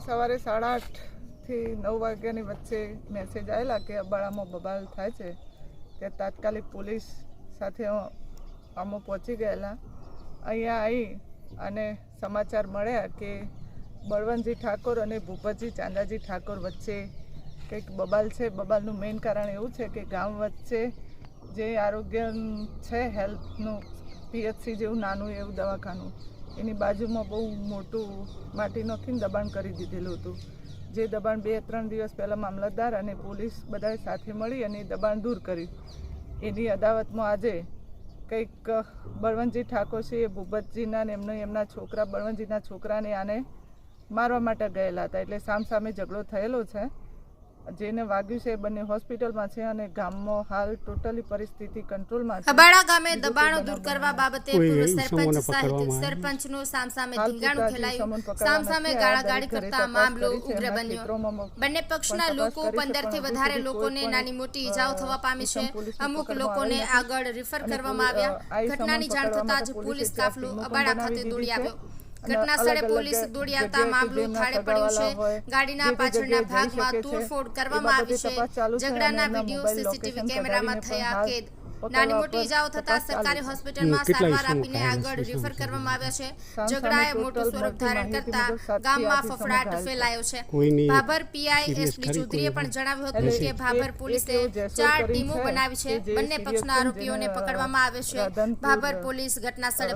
સવારે 8:30 થી 9 વાગ્યાની વચ્ચે મેસેજ આવેલા કે અબાડામાં બબાલ થાય છે તે તાત્કાલિક પોલીસ સાથે અમે પહોંચી ગયેલા. અહીંયા આવી અને સમાચાર મળ્યા કે બળવંતજી ઠાકોર અને ભૂપતજી ચાંદાજી ઠાકોર વચ્ચે કંઈક બબાલ છે. બબાલનું મેઇન કારણ એવું છે કે ગામ વચ્ચે જે આરોગ્ય છે હેલ્થનું પીએચસી જેવું નાનું એવું દવાખાનું એની બાજુમાં બહુ મોટું માટી નાખીને દબાણ કરી દીધેલું હતું. જે દબાણ 2-3 દિવસ પહેલાં મામલતદાર અને પોલીસ બધાએ સાથે મળી અને દબાણ દૂર કર્યું. એની અદાવતમાં આજે કંઈક બળવંતજી ઠાકોર છે એ ભૂપતજીના ને એમના છોકરા બળવંતજીના છોકરાને આને મારવા માટે ગયેલા હતા. એટલે સામસામે ઝઘડો થયેલો છે. જેને વાગ્યું છે બંને હોસ્પિટલમાં છે અને ગામમાં હાલ ટોટલી પરિસ્થિતિ કંટ્રોલમાં છે. અબાડા ગામે દબાણો દૂર કરવા બાબતે પૂર્વ સરપંચ સહિત સરપંચનું સામસામે ધીંગાણું ખેલાયું. સામસામે ગાળાગાળી કરતા મામલો ઉગ્ર બન્યો. બંને પક્ષના લોકો 15 થી વધારે લોકોને નાની મોટી ઈજાઓ થવા પામી છે. અમુક લોકોને આગળ રિફર કરવામાં આવ્યા. ઘટનાની જાણ થતાં જ પોલીસ કાફલો અબાડા ખાતે દોડી આવ્યો. ઘટના સ્થળે પોલીસ દોડી આવતા મામલો થાળે પડ્યો છે. ગાડીના પાછળના ભાગમાં તોડફોડ કરવામાં આવી છે. ઝઘડાના વિડીયો સીસીટીવી કેમેરામાં થયા કેદ. નાની મોટી ઈજાઓ થતા સરકારી હોસ્પિટલમાં સારવાર આપીને આગળ રિફર કરવામાં આવ્યા છે. ઝઘડાએ મોટું સ્વરૂપ ધારણ કરતા ગામમાં ફફડાટ ફેલાયો છે. ભાભર પીઆઈ એસડી ચૌધરીએ પણ જણાવ્યું હતું કે ભાભર પોલીસે 4 ટીમો બનાવી છે. બંને પક્ષના આરોપીઓને પકડવામાં આવે છે. ભાભર પોલીસ ઘટના સ્થળે